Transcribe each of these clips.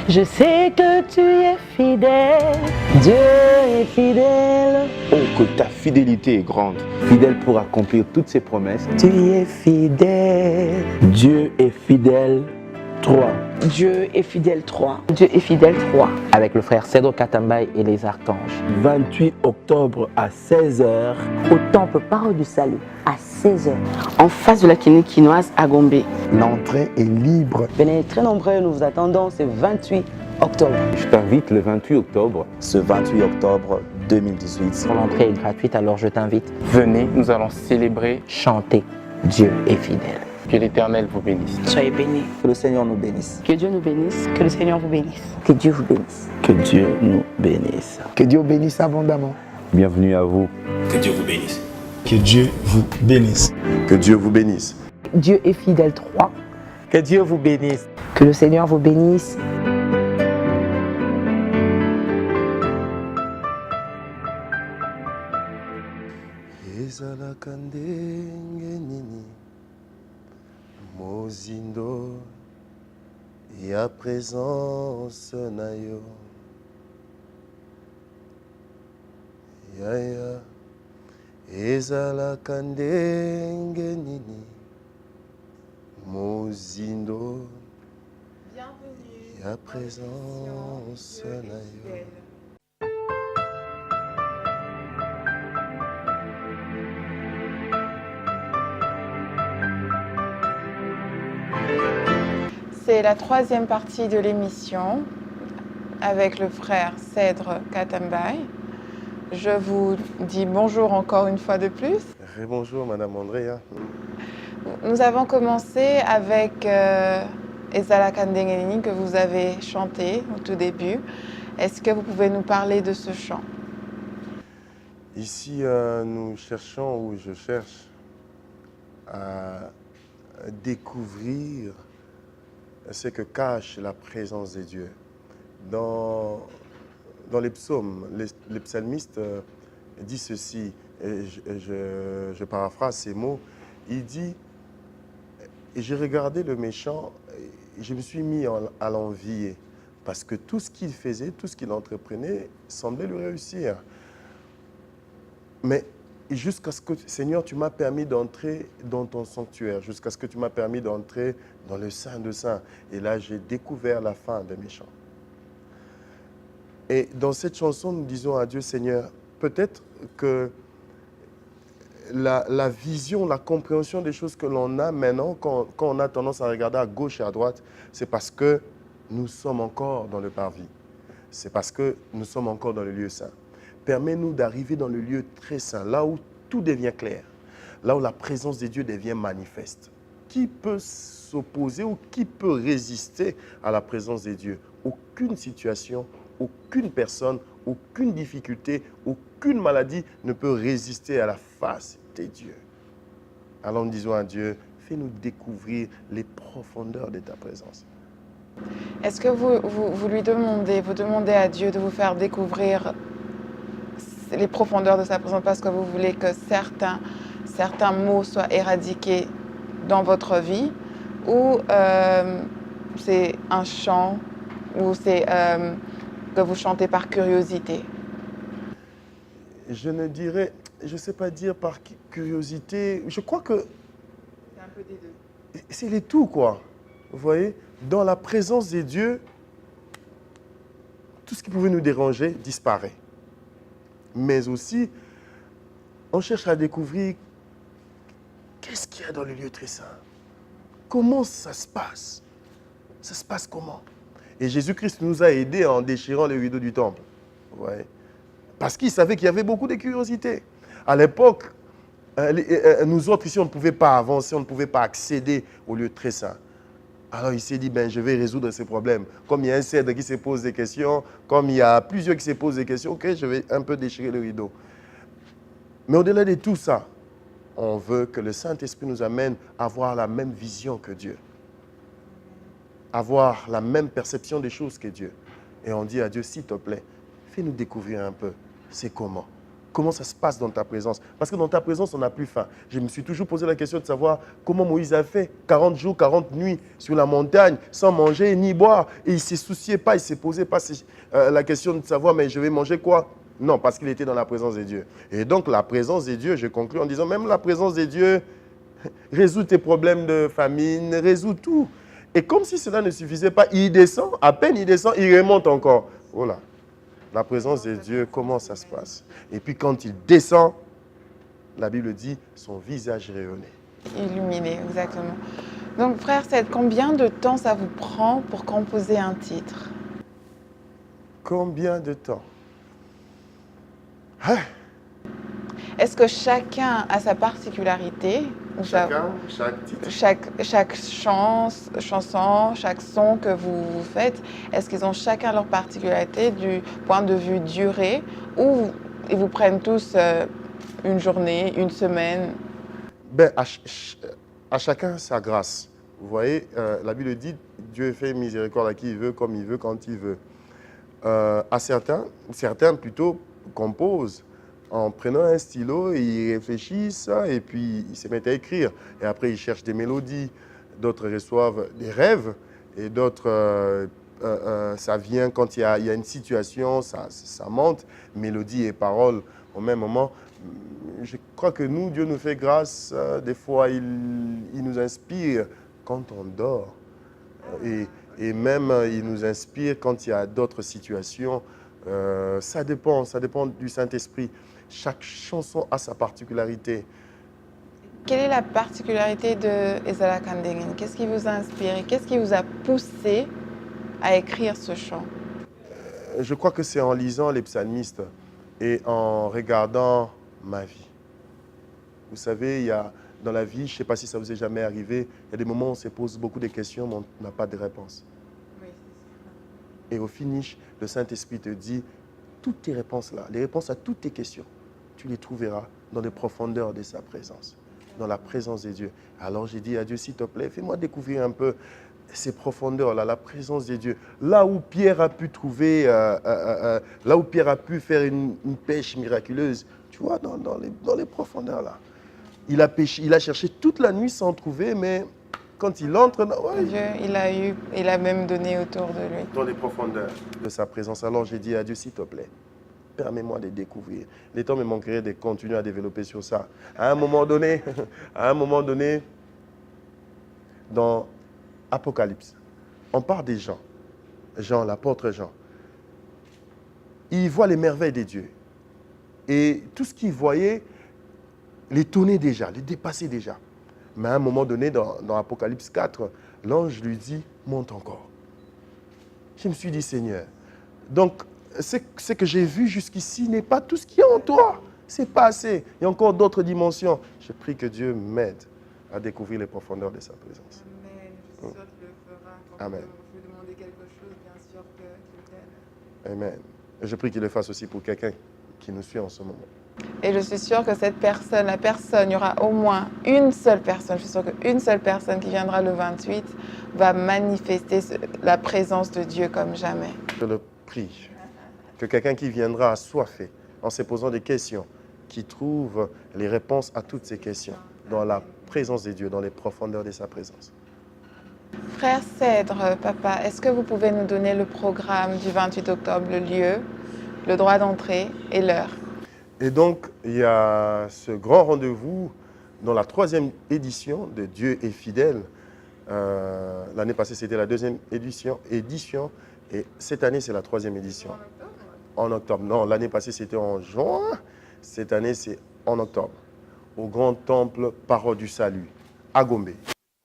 Je sais que tu es fidèle, Dieu est fidèle. Oh, que ta fidélité est grande, fidèle pour accomplir toutes ses promesses. Tu es fidèle. Dieu est fidèle. 3. Dieu est fidèle 3. Dieu est fidèle 3. Avec le frère Cédro Katambaye et les archanges. 28 octobre à 16h. Au temple Parole du Salut, à 16h, en face de la clinique quinoise à Gombe. L'entrée est libre. Venez très nombreux, nous vous attendons ce 28 octobre. Je t'invite le 28 octobre. Ce 28 octobre 2018. L'entrée est gratuite, alors je t'invite. Venez, nous allons célébrer. Chanter. Dieu est fidèle. Que l'Éternel vous bénisse. Soyez bénis. Que le Seigneur nous bénisse. Que Dieu nous bénisse. Que le Seigneur vous bénisse. Que Dieu vous bénisse. Que Dieu nous bénisse. Que Dieu bénisse abondamment. Bienvenue à vous. Que Dieu vous bénisse. Que Dieu vous bénisse. Que Dieu vous bénisse. Dieu est fidèle 3. Que Dieu vous bénisse. Que le Seigneur vous bénisse. Mozindo ya présence na yo yaya ezalaka ndenge nini mozindo ya présence na yo. C'est la troisième partie de l'émission avec le frère Cédro Katambaye. Je vous dis bonjour encore une fois de plus. Bonjour Madame Andrea. Nous avons commencé avec Ezalaka Ndenge Nini que vous avez chanté au tout début. Est-ce que vous pouvez nous parler de ce chant? Ici, nous cherchons, ou je cherche, à découvrir ce que cache la présence de Dieu. Dans les psaumes, les psalmistes disent ceci, et je paraphrase ces mots, il dit « Et j'ai regardé le méchant, et je me suis mis à l'envier, parce que tout ce qu'il faisait, tout ce qu'il entreprenait, semblait lui réussir. Mais jusqu'à ce que, Seigneur, tu m'as permis d'entrer dans ton sanctuaire, jusqu'à ce que tu m'as permis d'entrer dans le Saint de Saints. Et là, j'ai découvert la fin des méchants. » Et dans cette chanson, nous disons à Dieu, Seigneur, peut-être que la vision, la compréhension des choses que l'on a maintenant, quand on a tendance à regarder à gauche et à droite, c'est parce que nous sommes encore dans le parvis. C'est parce que nous sommes encore dans le lieu saint. Permets-nous d'arriver dans le lieu très saint, là où tout devient clair, là où la présence de Dieu devient manifeste. Qui peut s'opposer ou qui peut résister à la présence de Dieu? Aucune situation, aucune personne, aucune difficulté, aucune maladie ne peut résister à la face de Dieu. Alors nous disons à Dieu, fais-nous découvrir les profondeurs de ta présence. Est-ce que vous lui demandez, vous demandez à Dieu de vous faire découvrir les profondeurs de sa présence parce que vous voulez que certains mots soient éradiqués dans votre vie, ou c'est un chant, ou c'est que vous chantez par curiosité? Je ne dirais, je ne sais pas dire par curiosité, je crois que c'est un peu des deux. C'est les tout, quoi. Vous voyez, dans la présence de Dieu, tout ce qui pouvait nous déranger disparaît. Mais aussi, on cherche à découvrir qu'est-ce qu'il y a dans le lieu très saint. Comment ça se passe? Ça se passe comment? Et Jésus-Christ nous a aidés en déchirant les rideaux du temple. Ouais. Parce qu'il savait qu'il y avait beaucoup de curiosité. À l'époque, nous autres ici, on ne pouvait pas avancer, on ne pouvait pas accéder au lieu très saint. Alors il s'est dit, je vais résoudre ces problèmes. Comme il y a un Cèdre qui se pose des questions, comme il y a plusieurs qui se posent des questions, ok, je vais un peu déchirer le rideau. Mais au-delà de tout ça, on veut que le Saint-Esprit nous amène à avoir la même vision que Dieu. Avoir la même perception des choses que Dieu. Et on dit à Dieu, s'il te plaît, fais-nous découvrir un peu, c'est comment. comment ça se passe dans ta présence. Parce que dans ta présence, on n'a plus faim. Je me suis toujours posé la question de savoir comment Moïse a fait 40 jours, 40 nuits sur la montagne, sans manger ni boire. Et il ne s'est soucié pas, il ne s'est posé pas la question de savoir, mais je vais manger quoi? Non, parce qu'il était dans la présence de Dieu. Et donc, la présence de Dieu, je conclue en disant, même la présence de Dieu résout tes problèmes de famine, résout tout. Et comme si cela ne suffisait pas, il descend, à peine il descend, il remonte encore. Voilà. La présence de Dieu, comment ça se passe? Et puis quand il descend, la Bible dit, son visage rayonnait. Illuminé, exactement. Donc, frère Seth, combien de temps ça vous prend pour composer un titre? Combien de temps? Est-ce que chacun a sa particularité ou Chaque titre. chaque chanson, chaque son que vous faites, est-ce qu'ils ont chacun leur particularité du point de vue durée ou ils vous prennent tous une journée, une semaine? Ben, à chacun sa grâce. Vous voyez, la Bible dit, Dieu fait miséricorde à qui il veut, comme il veut, quand il veut. À certains plutôt composent en prenant un stylo, ils réfléchissent et puis ils se mettent à écrire. Et après, ils cherchent des mélodies. D'autres reçoivent des rêves et d'autres, ça vient quand il y a une situation, ça monte, mélodie et paroles au même moment. Je crois que nous, Dieu nous fait grâce. Des fois, il nous inspire quand on dort. Et même, il nous inspire quand il y a d'autres situations. Ça dépend du Saint-Esprit. Chaque chanson a sa particularité. Quelle est la particularité de Ezala Kandegen? Qu'est-ce qui vous a inspiré? Qu'est-ce qui vous a poussé à écrire ce chant? Je crois que c'est en lisant les psalmistes et en regardant ma vie. Vous savez, dans la vie, je ne sais pas si ça vous est jamais arrivé, il y a des moments où on se pose beaucoup de questions, mais on n'a pas de réponse. Et au finish, le Saint-Esprit te dit, toutes tes réponses-là, les réponses à toutes tes questions, tu les trouveras dans les profondeurs de sa présence, dans la présence de Dieu. Alors j'ai dit à Dieu, s'il te plaît, fais-moi découvrir un peu ces profondeurs-là, la présence de Dieu. Là où Pierre a pu trouver, là où Pierre a pu faire une pêche miraculeuse, tu vois, dans les profondeurs-là. Il a cherché toute la nuit sans trouver, mais quand il entre, Dieu, il a même donné autour de lui. Dans les profondeurs de sa présence. Alors j'ai dit à Dieu, s'il te plaît, permets-moi de découvrir. Les temps me manqueraient de continuer à développer sur ça. À un moment donné, dans Apocalypse, on parle des gens. Jean, l'apôtre Jean. Il voit les merveilles de Dieu. Et tout ce qu'il voyait l'étonnait déjà, le dépassait déjà. Mais à un moment donné, dans Apocalypse 4, l'ange lui dit, monte encore. Je me suis dit, Seigneur, donc ce que j'ai vu jusqu'ici n'est pas tout ce qu'il y a en toi. C'est pas assez. Il y a encore d'autres dimensions. Je prie que Dieu m'aide à découvrir les profondeurs de sa présence. Amen. Je suis sûre qu'il le fera. Quand Amen. je vais demander quelque chose, bien sûr qu'il t'aide. Amen. Et je prie qu'il le fasse aussi pour quelqu'un qui nous suit en ce moment. Et je suis sûre que cette personne, il y aura au moins une seule personne, je suis sûre qu'une seule personne qui viendra le 28 va manifester la présence de Dieu comme jamais. Je le prie que quelqu'un qui viendra assoiffé en se posant des questions, qui trouve les réponses à toutes ces questions dans la présence de Dieu, dans les profondeurs de sa présence. Frère Cèdre, papa, est-ce que vous pouvez nous donner le programme du 28 octobre, le lieu, le droit d'entrée et l'heure? Et donc, il y a ce grand rendez-vous dans la 3e édition de Dieu est fidèle. L'année passée, c'était la 2e édition. Et cette année, c'est la 3e édition. En octobre. Non, l'année passée, c'était en juin. Cette année, c'est en octobre. Au grand temple Parole du Salut, à Gombe,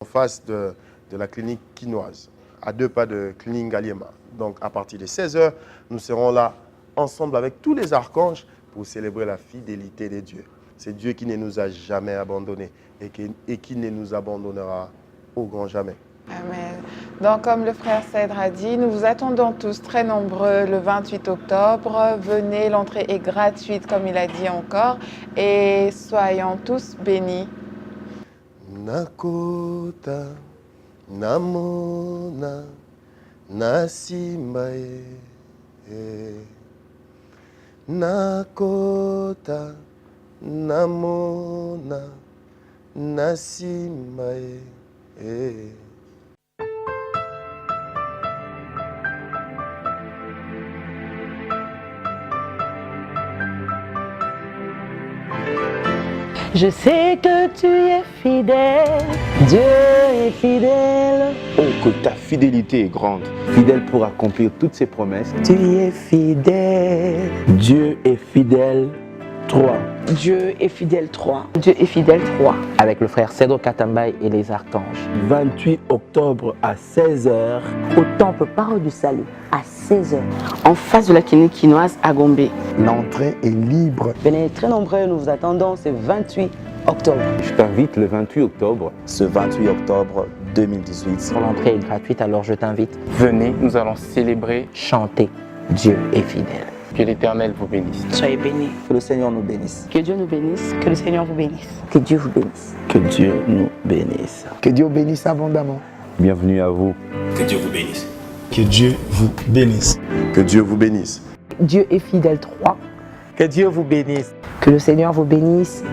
en face de la clinique quinoise, à 2 pas de clinique Galiema. Donc, à partir de 16h, nous serons là ensemble avec tous les archanges pour célébrer la fidélité de Dieu. C'est Dieu qui ne nous a jamais abandonnés et qui ne nous abandonnera au grand jamais. Amen. Donc, comme le frère Cèdre a dit, nous vous attendons tous très nombreux le 28 octobre. Venez, l'entrée est gratuite, comme il a dit encore, et soyons tous bénis. Nakota, namona, nasimbae. nakota namona nasimae. Je sais que tu es fidèle, Dieu est fidèle. Oh, que ta fidélité est grande. Fidèle pour accomplir toutes ses promesses. Tu es fidèle. Dieu est fidèle. 3. Dieu est fidèle 3. Dieu est fidèle 3. Avec le frère Cédro Katambay et les archanges. 28 octobre à 16h. Au temple Parole du Salut à 16h. En face de la clinique quinoise à Gombe. L'entrée est libre. Venez très nombreux, nous vous attendons, c'est 28 octobre. Je t'invite le 28 octobre. Ce 28 octobre 2018. L'entrée est gratuite, alors je t'invite. Venez, nous allons célébrer. Chanter. Dieu est fidèle. Que l'Éternel vous bénisse. Soyez bénis. Que le Seigneur nous bénisse. Que Dieu nous bénisse. Que le Seigneur vous bénisse. Que Dieu vous bénisse. Que Dieu nous bénisse. Que Dieu bénisse abondamment. Bienvenue à vous. Que Dieu vous bénisse. Que Dieu vous bénisse. Que Dieu vous bénisse. Dieu est fidèle 3. Que Dieu vous bénisse. Que le Seigneur vous bénisse.